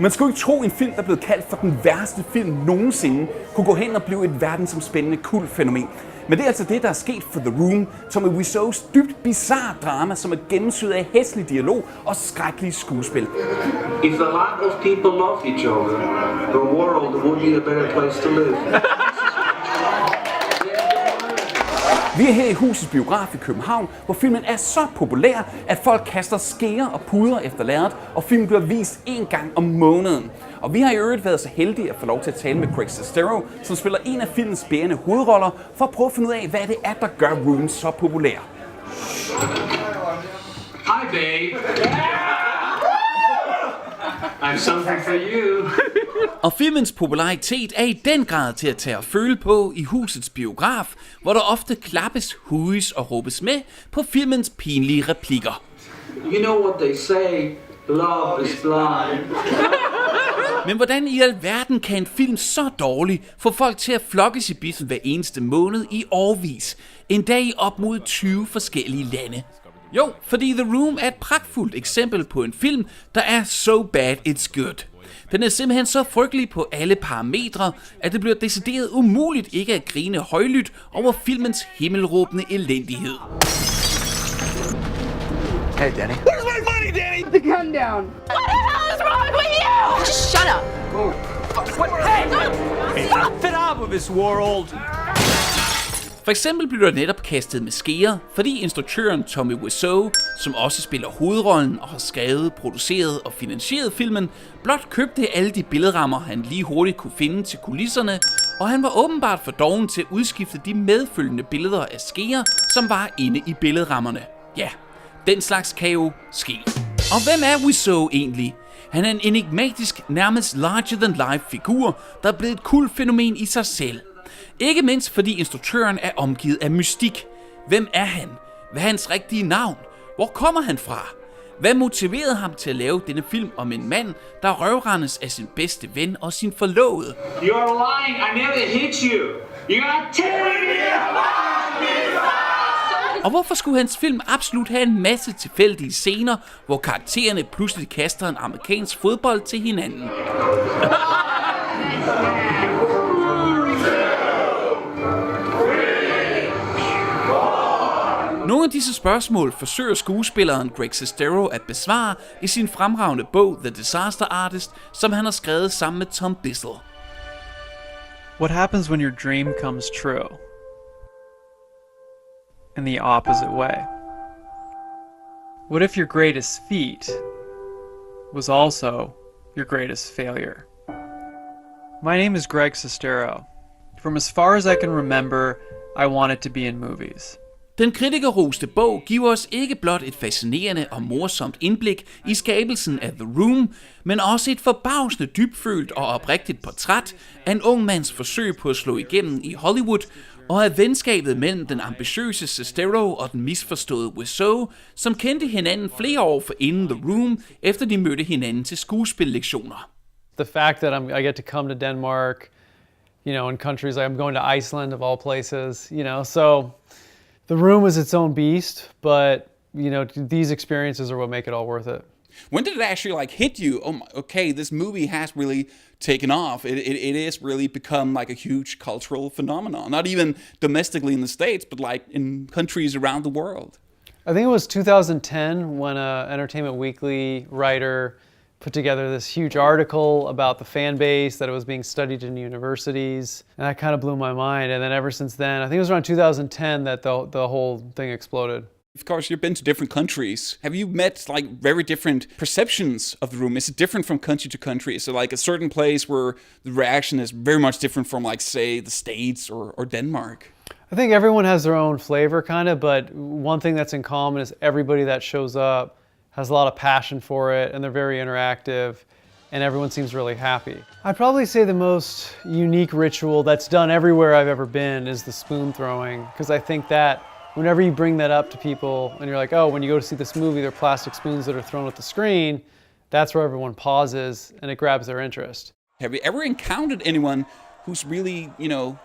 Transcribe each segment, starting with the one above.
Man skulle ikke tro, en film, der blev kaldt for den værste film nogensinde, kunne gå hen og blive et verdensomspændende kultfænomen. Men det er altså det, der er sket for The Room, som er Wiseaus dybt bizarre drama, som er gennemsyret af hæslig dialog og skrækkelige skuespil. If a lot of people love each other, the world would be a better place to live. Vi er her i Husets Biograf i København, hvor filmen er så populær, at folk kaster skeer og puder efter lærredet, og filmen bliver vist en gang om måneden. Og vi har i øvrigt været så heldige at få lov til at tale med Greg Sestero, som spiller en af filmens bærende hovedroller, for at prøve at finde ud af, hvad det er, der gør Room så populær. Hi, babe. I have something for you. Og filmens popularitet er i den grad til at tage og føle på i Husets Biograf, hvor der ofte klappes, hujes og råbes med på filmens pinlige replikker. You know what they say, love is blind. Men hvordan i alverden kan en film så dårlig få folk til at flokkes i biffen hver eneste måned i årevis, endda i op mod 20 forskellige lande? Jo, fordi The Room er et pragtfuldt eksempel på en film, der er so bad it's good. Den er simpelthen så frygtelig på alle parametre, at det bliver decideret umuligt ikke at grine højlydt over filmens himmelråbende elendighed. Hey, Danny. Where's my money, Danny? The gun down. What the hell is wrong with you? Just shut up. Hey, fed up with this world. For eksempel bliver der netop kastet med skeer, fordi instruktøren Tommy Wiseau, som også spiller hovedrollen og har skrevet, produceret og finansieret filmen, blot købte alle de billedrammer, han lige hurtigt kunne finde til kulisserne, og han var åbenbart for doven til at udskifte de medfølgende billeder af skeer, som var inde i billedrammerne. Ja, den slags kan jo ske. Og hvem er Wiseau egentlig? Han er en enigmatisk, nærmest larger-than-life figur, der er blevet et kultfænomen i sig selv. Ikke mindst fordi instruktøren er omgivet af mystik. Hvem er han? Hvad er hans rigtige navn? Hvor kommer han fra? Hvad motiverede ham til at lave denne film om en mand, der røvrendes af sin bedste ven og sin forlovede? You're lying, I never hit you. You're tearing me apart. Og hvorfor skulle hans film absolut have en masse tilfældige scener, hvor karaktererne pludselig kaster en amerikansk fodbold til hinanden? Nogle af disse spørgsmål forsøger skuespilleren Greg Sestero at besvare i sin fremragende bog The Disaster Artist, som han har skrevet sammen med Tom Bissell. What happens when your dream comes true? In the opposite way. What if your greatest feat was also your greatest failure? My name is Greg Sestero. From as far as I can remember, I wanted to be in movies. Den kritikerroste bog giver os ikke blot et fascinerende og morsomt indblik i skabelsen af The Room, men også et forbavsende dybfølt og oprigtigt portræt af en ung mands forsøg på at slå igennem i Hollywood, og af venskabet mellem den ambitiøse Sestero og den misforståede Wiseau, som kendte hinanden flere år forinden The Room, efter de mødte hinanden til skuespillektioner. The fact that I get to come to Denmark, you know, in countries like I'm going to Iceland of all places, you know, so The Room is its own beast, but you know, these experiences are what make it all worth it. When did it actually hit you? Oh, okay, this movie has really taken off. It is really become like a huge cultural phenomenon. Not even domestically in the States, but like in countries around the world. I think it was 2010 when an Entertainment Weekly writer put together this huge article about the fan base, that it was being studied in universities, and that kind of blew my mind. And then ever since then, I think it was around 2010 that the whole thing exploded. Of course, you've been to different countries. Have you met very different perceptions of The Room? Is it different from country to country? Is it like a certain place where the reaction is very much different from say the States or Denmark? I think everyone has their own flavor kind of, but one thing that's in common is everybody that shows up has a lot of passion for it, and they're very interactive, and everyone seems really happy. I'd probably say the most unique ritual that's done everywhere I've ever been is the spoon throwing, because I think that whenever you bring that up to people, and you're like, oh, when you go to see this movie, there are plastic spoons that are thrown at the screen, that's where everyone pauses, and it grabs their interest. Have you ever encountered anyone who's really,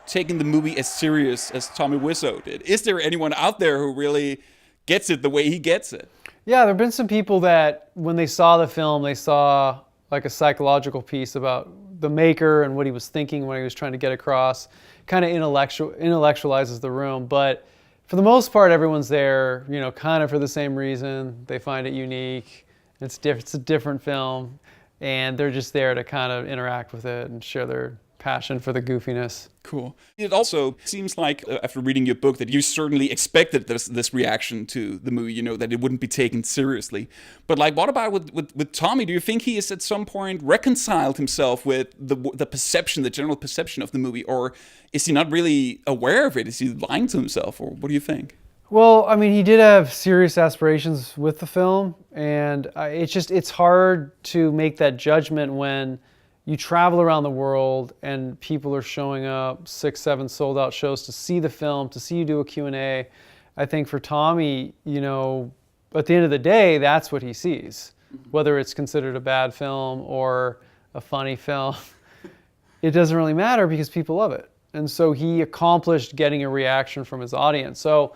taking the movie as serious as Tommy Wiseau did? Is there anyone out there who really gets it the way he gets it? Yeah, there have been some people that when they saw the film, they saw like a psychological piece about the maker and what he was thinking when he was trying to get across. Kind of intellectualizes the room, but for the most part, everyone's there, you know, kind of for the same reason. They find it unique. It's a different film, and they're just there to kind of interact with it and share their passion for the goofiness. Cool. It also seems like, after reading your book, that you certainly expected this reaction to the movie, you know, that it wouldn't be taken seriously. But like, what about with Tommy? Do you think he has at some point reconciled himself with the perception, the general perception of the movie, or is he not really aware of it? Is he lying to himself, or what do you think? Well, I mean, he did have serious aspirations with the film, and it's hard to make that judgment when you travel around the world and people are showing up 6, 7 sold out shows to see the film, to see you do a Q&A. I think for Tommy, you know, at the end of the day, that's what he sees. Whether it's considered a bad film or a funny film, it doesn't really matter because people love it. And so he accomplished getting a reaction from his audience. So,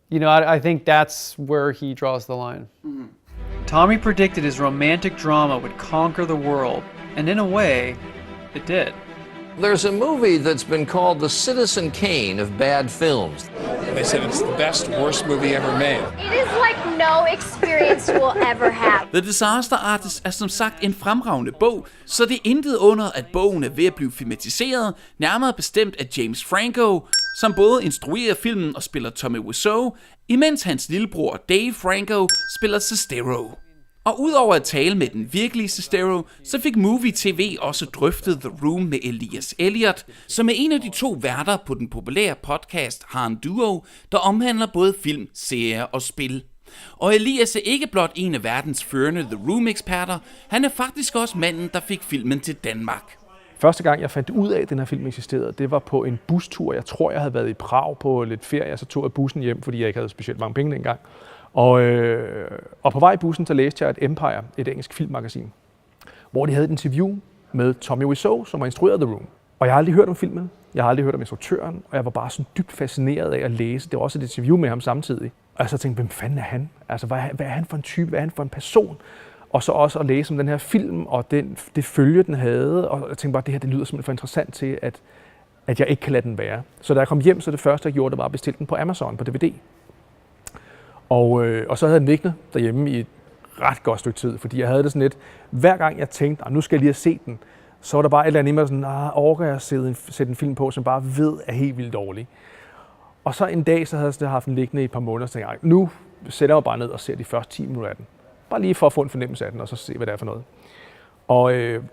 you know, I think that's where he draws the line. Mm-hmm. Tommy predicted his romantic drama would conquer the world. And in a way, it did. There's a movie that's been called the Citizen Kane of bad films. They said it's the best, worst movie ever made. It is like no experience you will ever have. The Disaster Artist er som sagt en fremragende bog, så det er intet under, at bogen er ved at blive filmatiseret, nærmere bestemt af James Franco, som både instruerer filmen og spiller Tommy Wiseau, imens hans lillebror Dave Franco spiller Sestero. Og udover at tale med den virkelige Sestero, så fik Moovy TV også drøftet The Room med Elias Eliot, som er en af de 2 værter på den populære podcast Han Duo, der omhandler både film, serier og spil. Og Elias er ikke blot en af verdens førende The Room-eksperter, han er faktisk også manden, der fik filmen til Danmark. Første gang, jeg fandt ud af, at den her film eksisterede, det var på en bustur. Jeg tror, jeg havde været i Prag på lidt ferie, så tog jeg bussen hjem, fordi jeg ikke havde specielt mange penge dengang. Og på vej i bussen, så læste jeg et Empire, et engelsk filmmagasin, hvor de havde et interview med Tommy Wiseau, som har instrueret The Room. Og jeg har aldrig hørt om filmen, jeg har aldrig hørt om instruktøren, og jeg var bare sådan dybt fascineret af at læse. Det var også et interview med ham samtidig. Og jeg så tænkte, hvem fanden er han? Altså, hvad er han for en type? Hvad er han for en person? Og så også at læse om den her film, og det følge, den havde. Og jeg tænkte bare, det her det lyder simpelthen for interessant til, at jeg ikke kan lade den være. Så da jeg kom hjem, så det første, jeg gjorde, det var at bestille den på Amazon på DVD. Og så havde jeg den liggende derhjemme i et ret godt stykke tid, fordi jeg havde det sådan lidt, hver gang jeg tænkte, nu skal jeg lige have set den, så var der bare et eller andet i mig, sådan, orker jeg at sætte en film på, som bare ved er helt vildt dårlig. Og så en dag, så havde jeg haft den liggende i et par måneder, så tænkte jeg, nu sætter jeg bare ned og ser de første 10 minutter af den. Bare lige for at få en fornemmelse af den, og så se, hvad det er for noget.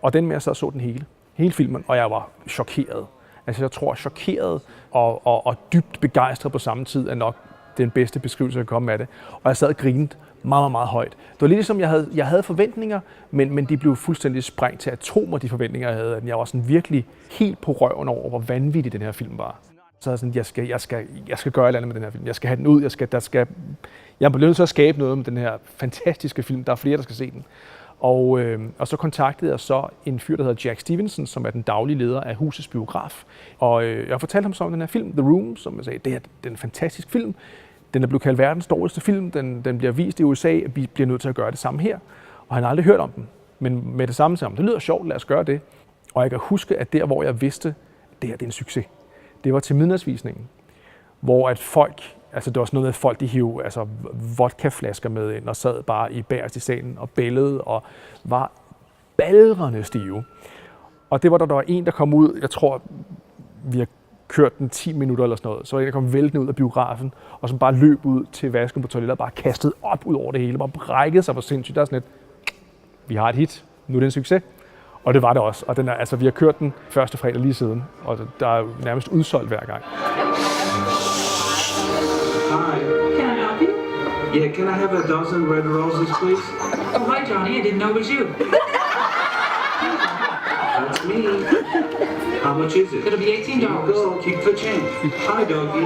Og den med, jeg så den hele filmen, og jeg var chokeret. Altså jeg tror, chokeret og dybt begejstret på samme tid er nok den bedste beskrivelse, jeg kan komme af det. Og jeg sad og grinede meget, meget, meget højt. Det var lidt ligesom, jeg havde forventninger, men de blev fuldstændig sprængt til atomer, de forventninger, jeg havde. Jeg var sådan virkelig helt på røven over, hvor vanvittig den her film var. Så jeg sådan, jeg skal gøre et eller andet med den her film. Jeg skal have den ud. Jeg bliver nødt til at skabe noget med den her fantastiske film. Der er flere, der skal se den. Og så kontaktede jeg så en fyr, der hedder Jack Stevenson, som er den daglige leder af Husets Biograf. Og jeg fortalte ham så om den her film, The Room, som jeg sagde, det er en fantastisk film. Den er blevet kaldt verdens dårligste film. Den bliver vist i USA, og vi bliver nødt til at gøre det samme her. Og han har aldrig hørt om den. Men med det samme sammen, det lyder sjovt, lad os gøre det. Og jeg kan huske, at der, hvor jeg vidste, at det her det er en succes, det var til midnatsvisningen, hvor at folk, altså det var sådan noget med, at folk de hiv vodkaflasker med ind og sad bare i bagerst i salen og bællede og var baldrende stive. Og det var der var en, der kom ud, jeg tror, vi har kørt den 10 minutter eller sådan noget, så var en, der kom væltende ud af biografen, og som bare løb ud til vasken på toilettet og bare kastede op ud over det hele, bare brækkede sig for sindssygt. Der er sådan lidt, vi har et hit, nu er det en succes. Og det var det også. Og vi har kørt den første fredag lige siden, og der er nærmest udsolgt hver gang. Hi. Can I help you? Yeah, can I have a dozen red roses, please? Oh, hi, Johnny. I didn't know it was you. That's me. How much is it? It'll be $18. Go, keep the change. Hi, doggy.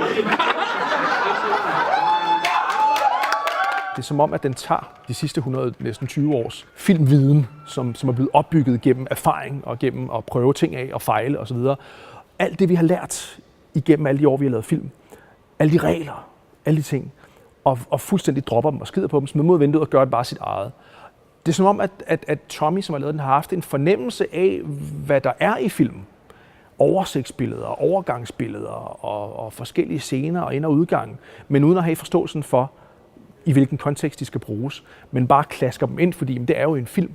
Det er som om, at den tager de sidste 120 års filmviden, som er blevet opbygget gennem erfaring og gennem at prøve ting af og fejle osv. Alt det, vi har lært igennem alle de år, vi har lavet film, alle de regler, alle de ting, og fuldstændig dropper dem og skider på dem, smider mod vinduet og gør det bare sit eget. Det er som om, at Tommy, som har lavet den, har haft en fornemmelse af, hvad der er i filmen. Oversigtsbilleder, overgangsbilleder og forskellige scener og ind- og udgang, men uden at have forståelsen for, i hvilken kontekst de skal bruges, men bare klasker dem ind, fordi det er jo en film.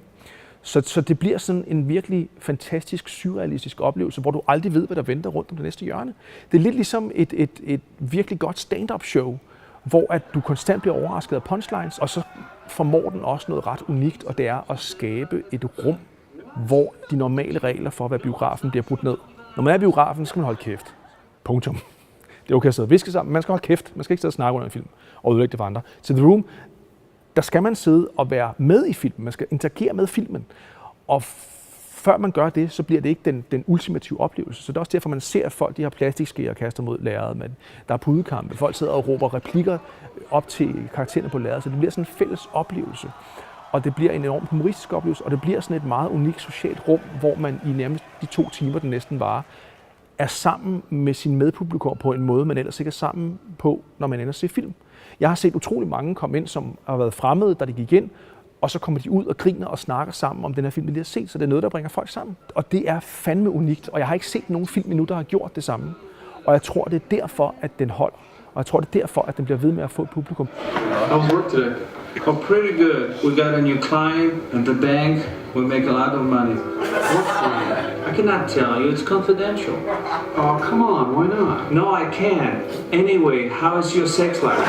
Så det bliver sådan en virkelig fantastisk, surrealistisk oplevelse, hvor du aldrig ved, hvad der venter rundt om det næste hjørne. Det er lidt ligesom et virkelig godt stand-up show, hvor at du konstant bliver overrasket af punchlines, og så formår den også noget ret unikt, og det er at skabe et rum, hvor de normale regler for, hvad biografen bliver brudt ned. Når man er i biografen, skal man holde kæft. Punktum. Det er okay at sidde og viske sammen, men man skal holde kæft. Man skal ikke sidde og snakke under en film og ødelægge det for andre. Til The Room, der skal man sidde og være med i filmen. Man skal interagere med filmen. Og før man gør det, så bliver det ikke den ultimative oplevelse. Så det er også derfor, man ser, at folk de har plastikskeer og kaster mod lærredet. Men der er pudekampe. Folk sidder og råber replikker op til karaktererne på lærredet. Så det bliver sådan en fælles oplevelse. Og det bliver en enormt humoristisk oplevelse. Og det bliver sådan et meget unikt socialt rum, hvor man i nærmest de 2 timer, den næsten varer, er sammen med sin medpublikum på en måde, man ellers ikke er sammen på, når man ender at se film. Jeg har set utrolig mange komme ind, som har været fremmede, da de gik ind, og så kommer de ud og griner og snakker sammen om den her film, de lige har set. Så det er noget, der bringer folk sammen. Og det er fandme unikt, og jeg har ikke set nogen film endnu, der har gjort det samme. Og jeg tror, det er derfor, at den holder. Og jeg tror, det er derfor, at den bliver ved med at få et publikum. How's work today? Oh, pretty good. We got a new client at the bank. We make a lot of money. What client? I cannot tell you. It's confidential. Oh, come on. Why not? No, I can't. Anyway, how is your sex life?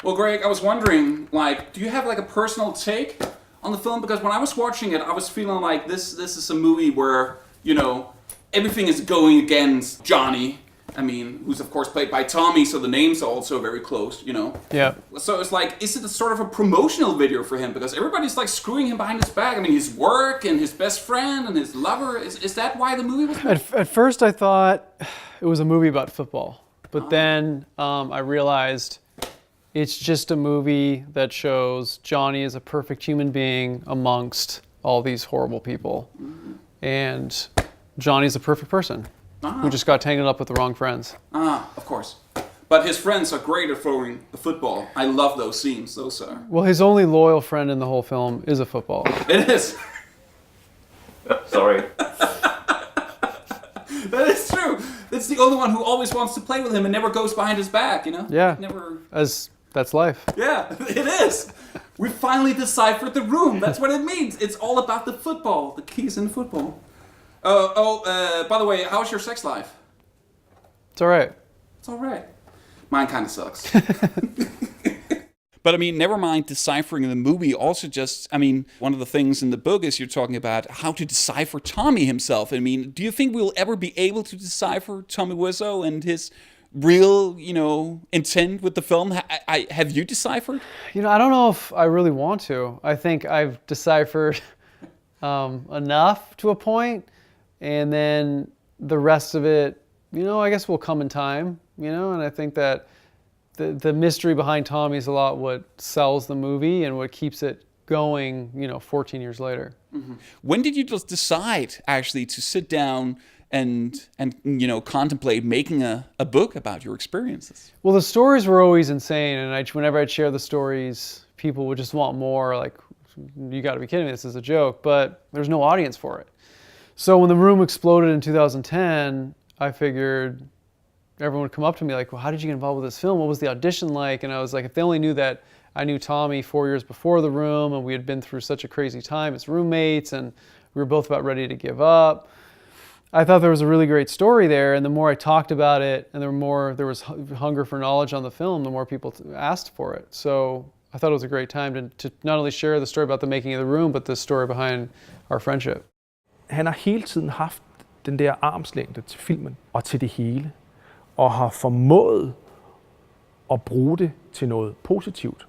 Well, Greg, I was wondering, like, do you have like a personal take on the film? Because when I was watching it, I was feeling like this is a movie where, you know, everything is going against Johnny. I mean, who's of course played by Tommy, so the names are also very close, you know? Yeah. So it's like, is it a sort of a promotional video for him? Because everybody's like screwing him behind his back. I mean, his work and his best friend and his lover. Is that why the movie was made? At first I thought it was a movie about football. But then I realized it's just a movie that shows Johnny is a perfect human being amongst all these horrible people. And Johnny's a perfect person. Who just got tangled up with the wrong friends. Of course. But his friends are great at throwing the football. I love those scenes. Those are... Well, his only loyal friend in the whole film is a football. It is. Sorry. That is true. It's the only one who always wants to play with him and never goes behind his back, you know? Yeah, Never... that's life. Yeah, it is. We finally deciphered the room. That's what it means. It's all about the football. The keys in football. By the way, how's your sex life? It's all right. It's all right. Mine kind of sucks. But I mean, never mind deciphering the movie. Also just, I mean, one of the things in the book is you're talking about how to decipher Tommy himself. I mean, do you think we'll ever be able to decipher Tommy Wiseau and his real, you know, intent with the film? Have you deciphered? You know, I don't know if I really want to. I think I've deciphered enough to a point. And then the rest of it, you know, I guess will come in time, you know, and I think that the mystery behind Tommy is a lot what sells the movie and what keeps it going, you know, 14 years later. Mm-hmm. When did you just decide actually to sit down and you know, contemplate making a book about your experiences? Well, the stories were always insane, and whenever I'd share the stories, people would just want more, like, you gotta be kidding me, this is a joke, but there's no audience for it. So when the room exploded in 2010, I figured everyone would come up to me like, well, how did you get involved with this film? What was the audition like? And I was like, if they only knew that I knew Tommy 4 years before the room, and we had been through such a crazy time as roommates, and we were both about ready to give up. I thought there was a really great story there, and the more I talked about it, and there was hunger for knowledge on the film, the more people asked for it. So I thought it was a great time to not only share the story about the making of the room, but the story behind our friendship. Han har hele tiden haft den der armslængde til filmen og til det hele, og har formået at bruge det til noget positivt.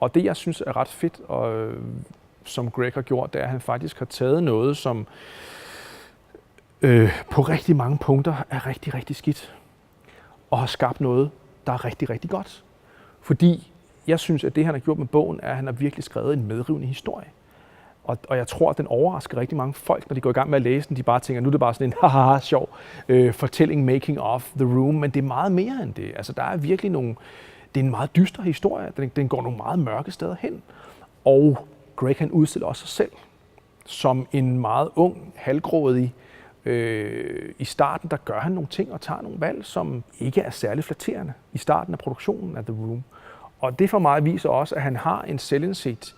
Og det, jeg synes er ret fedt, og som Greg har gjort, det er, at han faktisk har taget noget, som på rigtig mange punkter er rigtig, rigtig skidt, og har skabt noget, der er rigtig, rigtig godt. Fordi jeg synes, at det, han har gjort med bogen, er, at han har virkelig skrevet en medrivende historie. Og jeg tror, at den overrasker rigtig mange folk, når de går i gang med at læse den. De bare tænker, nu er det bare sådan en haha sjov fortælling making of the room, men det er meget mere end det. Altså, der er virkelig det er en meget dyster historie. Den går nogle meget mørke steder hen. Og Greg han udstiller også sig selv som en meget ung, halvgrådig. I starten der gør han nogle ting og tager nogle valg, som ikke er særlig flatterende i starten af produktionen af The Room. Og det for mig viser også, at han har en selvindsigt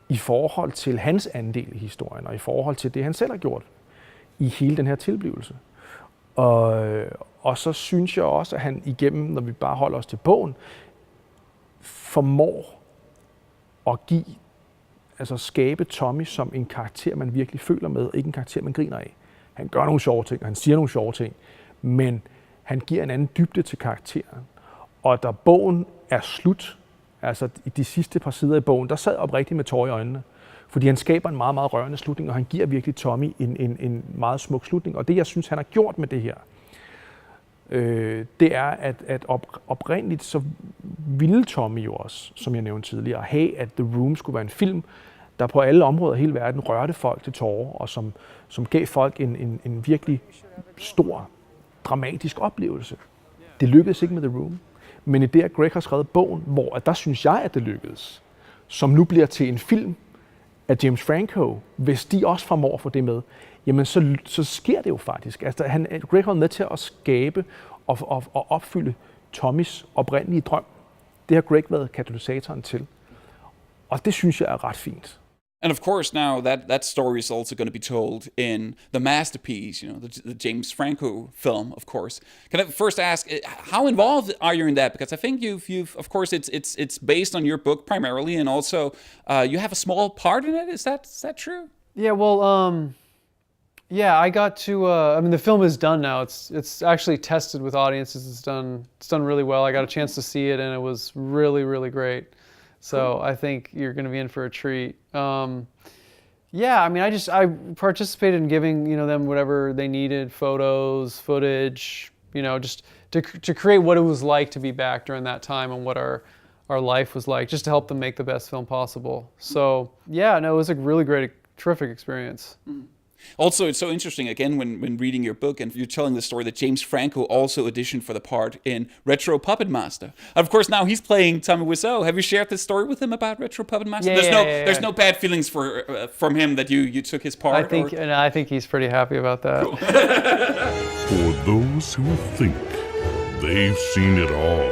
i forhold til hans andel i historien, og i forhold til det, han selv har gjort i hele den her tilblivelse. Og så synes jeg også, at han igennem, når vi bare holder os til bogen, formår at skabe Tommy som en karakter, man virkelig føler med, ikke en karakter, man griner af. Han gør nogle sjove ting, og han siger nogle sjove ting, men han giver en anden dybde til karakteren. Og da bogen er slut, altså i de sidste par sider i bogen, der sad oprigtigt med tårer i øjnene. Fordi han skaber en meget, meget rørende slutning, og han giver virkelig Tommy en meget smuk slutning. Og det, jeg synes, han har gjort med det her, det er, at oprindeligt så ville Tommy jo også, som jeg nævnte tidligere, have, at The Room skulle være en film, der på alle områder i hele verden rørte folk til tårer, og som gav folk en virkelig stor, dramatisk oplevelse. Det lykkedes ikke med The Room, men i det, at Greg har skrevet bogen, hvor der synes jeg, at det lykkedes, som nu bliver til en film af James Franco, hvis de også formår at få det med, jamen så sker det jo faktisk. Altså, Greg har med til at skabe og opfylde Tommys oprindelige drøm. Det har Greg været katalysatoren til. Og det synes jeg er ret fint. And of course, now that story is also going to be told in the masterpiece, the James Franco film, of course. Can I first ask, how involved are you in that? Because I think you've of course, it's based on your book primarily, and also you have a small part in it. Is that true? Yeah, well, yeah, I got to. I mean, the film is done now. It's actually tested with audiences. It's done really well. I got a chance to see it, and it was really, really great. So cool. I think you're going to be in for a treat. Yeah, I mean, I participated in giving them whatever they needed, photos, footage, just to create what it was like to be back during that time and what our life was like, just to help them make the best film possible. So yeah, no, it was a really great, terrific experience. Mm-hmm. Also, it's so interesting, again, when reading your book, and you're telling the story that James Franco also auditioned for the part in Retro Puppet Master. Of course, now he's playing Tommy Wiseau. Have you shared this story with him about Retro Puppet Master? Yeah, there's no bad feelings from him that you took his part? I think he's pretty happy about that. Cool. For those who think they've seen it all,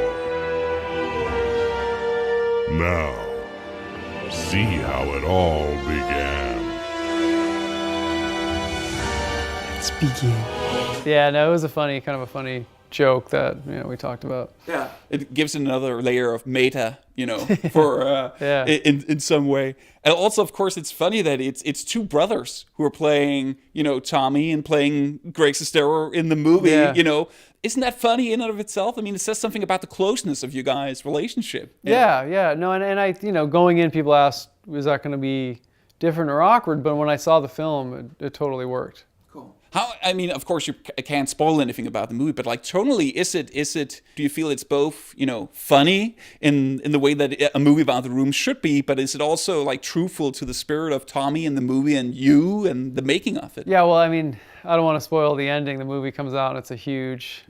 now, see how it all began. Begin. Yeah, no, it was kind of a funny joke that we talked about. Yeah, it gives another layer of meta, for yeah. in some way. And also, of course, it's funny that it's two brothers who are playing, Tommy and playing Greg Sestero in the movie. Yeah. Isn't that funny in and of itself? I mean, it says something about the closeness of you guys' relationship. Yeah. No, and I, going in, people asked, was that going to be different or awkward? But when I saw the film, it totally worked. I mean, of course, you can't spoil anything about the movie, but like tonally, is it? Do you feel it's both, funny in the way that a movie about The Room should be, but is it also like truthful to the spirit of Tommy and the movie and you and the making of it? Yeah, well, I mean, I don't want to spoil the ending. The movie comes out and it's a huge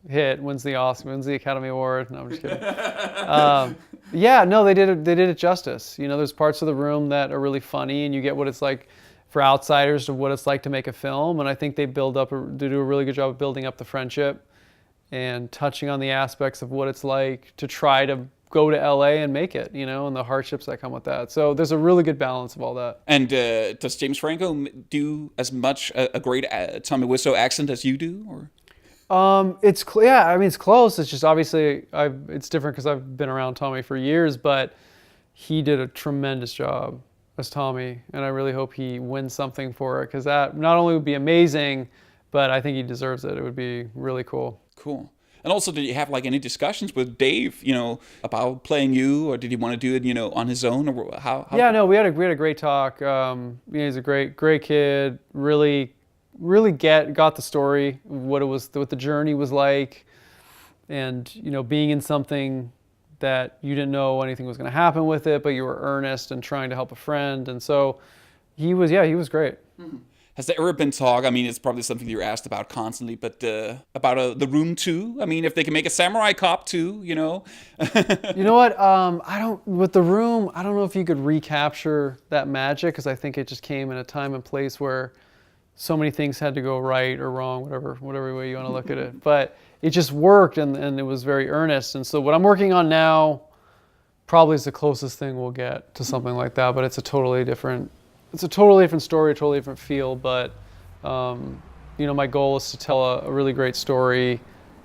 hit, wins the Oscar, wins the Academy Award. No, I'm just kidding. Yeah, no, they did it justice. There's parts of The Room that are really funny, and you get what it's like for outsiders of what it's like to make a film, and I think they do a really good job of building up the friendship and touching on the aspects of what it's like to try to go to LA and make it, and the hardships that come with that. So there's a really good balance of all that. And does James Franco do as much a great Tommy Wiseau accent as you do, or? It's close. It's just obviously it's different because I've been around Tommy for years, but he did a tremendous job as Tommy, and I really hope he wins something for it, because that not only would be amazing, but I think he deserves it. It would be really cool. Cool. And also, did you have like any discussions with Dave, about playing you, or did he want to do it, on his own, or how? Yeah, no, we had a great talk. He's a great kid. Really got the story, what the journey was like, and being in something that you didn't know anything was going to happen with it, but you were earnest and trying to help a friend. And so he was great. Mm-hmm. Has there ever been talk? I mean, it's probably something you're asked about constantly, but about The Room 2? I mean, if they can make a Samurai Cop 2, you know? You know what? With The Room, I don't know if you could recapture that magic, because I think it just came in a time and place where so many things had to go right or wrong, whatever way you want to look at it. But it just worked, and it was very earnest. And so what I'm working on now probably is the closest thing we'll get to something like that, but it's a totally different story, a totally different feel. But you know, my goal is to tell a really great story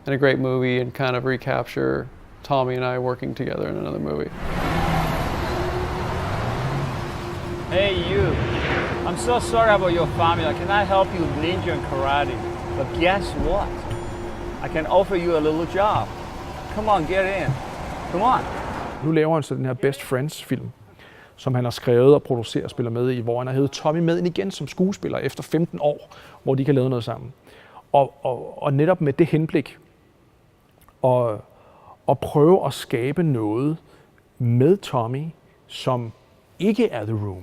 and a great movie and kind of recapture Tommy and I working together in another movie. Hey, you. I'm so sorry about your family. I cannot help you with ninja and karate. But guess what? I can offer you a little job. Come on, get in. Come on. Nu laver han så den her Best Friends-film, som han har skrevet og produceret og spiller med i, hvor han har hævet Tommy med ind igen som skuespiller efter 15 år, hvor de kan lave noget sammen. Og netop med det henblik og prøve at skabe noget med Tommy, som ikke er The Room,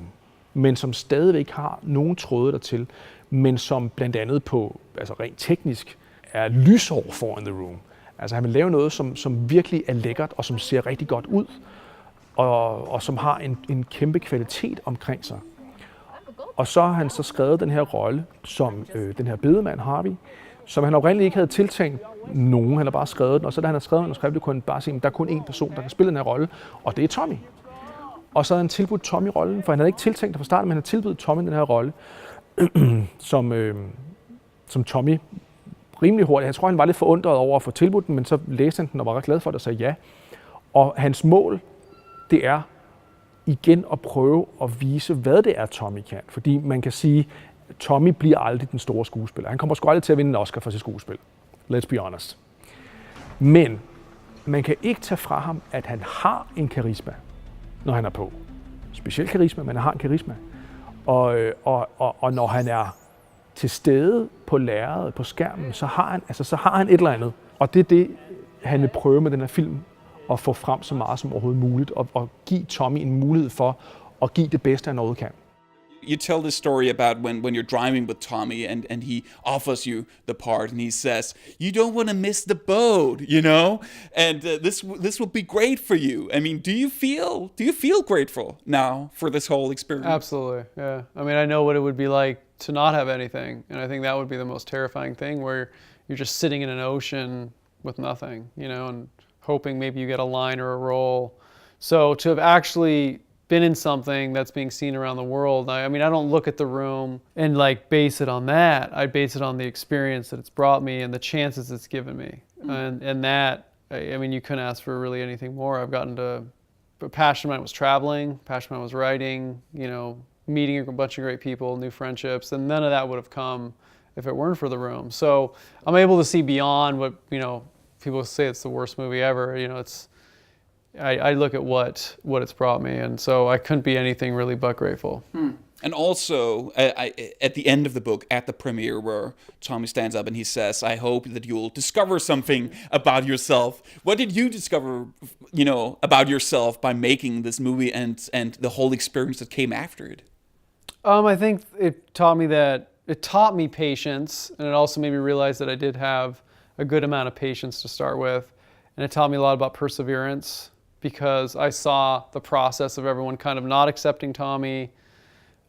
men som stadigvæk har nogen tråde dertil, men som blandt andet på, altså rent teknisk, er lysår foran The Room. Altså han vil lave noget, som virkelig er lækkert, og som ser rigtig godt ud, og som har en kæmpe kvalitet omkring sig. Og så har han så skrevet den her rolle, som den her bedemand Harvey, som han oprindeligt ikke havde tiltænkt nogen. Han har bare skrevet den, og så da han har skrevet manuskriptet, kunne han bare sige, at der er kun én person, der kan spille den her rolle, og det er Tommy. Og så havde han tilbudt Tommy rollen, for han havde ikke tiltænkt det fra starten, men han havde tilbudt Tommy den her rolle, som Tommy rimelig hurtigt. Jeg tror, han var lidt forundret over at få tilbudt den, men så læste han den og var ret glad for det og sagde ja. Og hans mål, det er igen at prøve at vise, hvad det er, Tommy kan. Fordi man kan sige, at Tommy bliver aldrig den store skuespiller. Han kommer sgu aldrig til at vinde en Oscar for sit skuespil. Let's be honest. Men man kan ikke tage fra ham, at han har en karisma, når han er på. Specielt karisma, men han har en karisma. Og når han er til stede på lærredet, på skærmen, så har han et eller andet. Og det er det, han vil prøve med den her film, at få frem så meget som overhovedet muligt, og give Tommy en mulighed for at give det bedste, han overhovedet kan. You tell this story about when you're driving with Tommy and he offers you the part and he says, you don't want to miss the boat, you know? And this will be great for you. I mean, do you feel grateful now for this whole experience? Absolutely, yeah. I mean, I know what it would be like to not have anything, and I think that would be the most terrifying thing, where you're just sitting in an ocean with nothing, you know, and hoping maybe you get a line or a role. So to have actually been in something that's being seen around the world, I mean, I don't look at The Room and like base it on that. I base it on the experience that it's brought me and the chances it's given me. And that, I mean, you couldn't ask for really anything more. I've gotten to, passion when I was traveling, passion when I was writing, you know, meeting a bunch of great people, new friendships, and none of that would have come if it weren't for The Room. So I'm able to see beyond what, you know, people say it's the worst movie ever. You know, I look at what it's brought me, and so I couldn't be anything really but grateful. And also, at the end of the book, at the premiere, where Tommy stands up and he says, I hope that you'll discover something about yourself. What did you discover, you know, about yourself by making this movie and the whole experience that came after it? I think it taught me patience, and it also made me realize that I did have a good amount of patience to start with. And it taught me a lot about perseverance, because I saw the process of everyone kind of not accepting Tommy,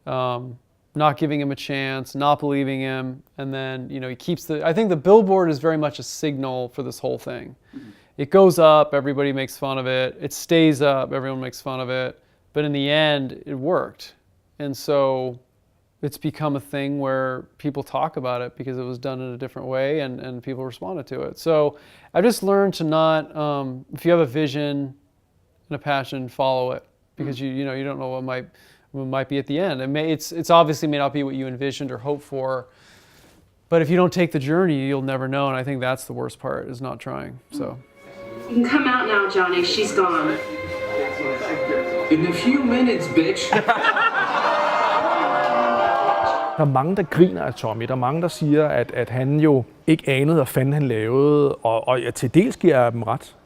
not giving him a chance, not believing him, and then, you know, I think the billboard is very much a signal for this whole thing. Mm-hmm. It goes up, everybody makes fun of it. It stays up, everyone makes fun of it. But in the end, it worked. And so it's become a thing where people talk about it because it was done in a different way, and people responded to it. So I've just learned to not, if you have a vision and a passion, follow it, because you know, you don't know what might be at the end. It's obviously may not be what you envisioned or hoped for, but if you don't take the journey, you'll never know. And I think that's the worst part, is not trying. So you can come out now, Johnny. She's gone. In a few minutes, bitch. Der er mange, der griner af Tommy. Der er mange, der siger, at han jo ikke anede, hvad fanden han lavede, og ja, til dels giver jeg dem ret.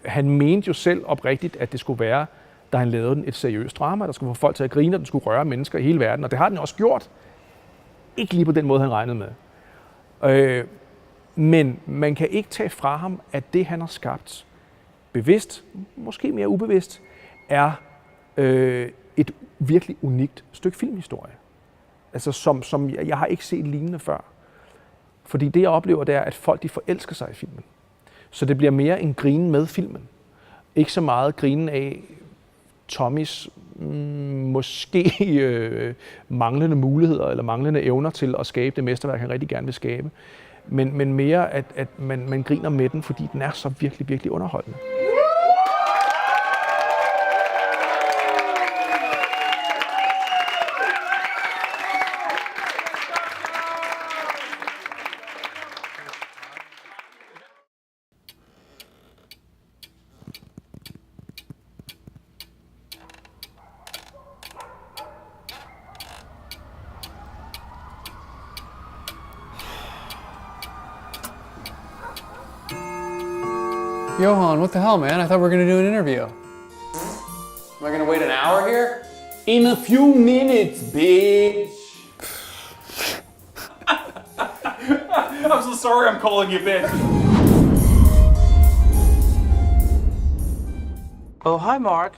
Han mente jo selv oprigtigt, at det skulle være, da han lavede den, et seriøst drama, der skulle få folk til at grine, og den skulle røre mennesker i hele verden, og det har den også gjort. ikke lige på den måde, han regnede med. Men man kan ikke tage fra ham, at det, han har skabt, bevidst, måske mere ubevidst, er et virkelig unikt stykke filmhistorie. Altså som jeg har ikke set lignende før. Fordi det, jeg oplever, det er, at folk de forelsker sig i filmen. Så det bliver mere en grinen med filmen. Ikke så meget grinen af Tommys måske manglende muligheder eller manglende evner til at skabe det mesterværk, han rigtig gerne vil skabe. Men mere, at man griner med den, fordi den er så virkelig, virkelig underholdende. Johan, what the hell, man? I thought we were gonna do an interview. Am I gonna wait an hour here? In a few minutes, bitch. I'm so sorry I'm calling you bitch. Oh, hi, Mark.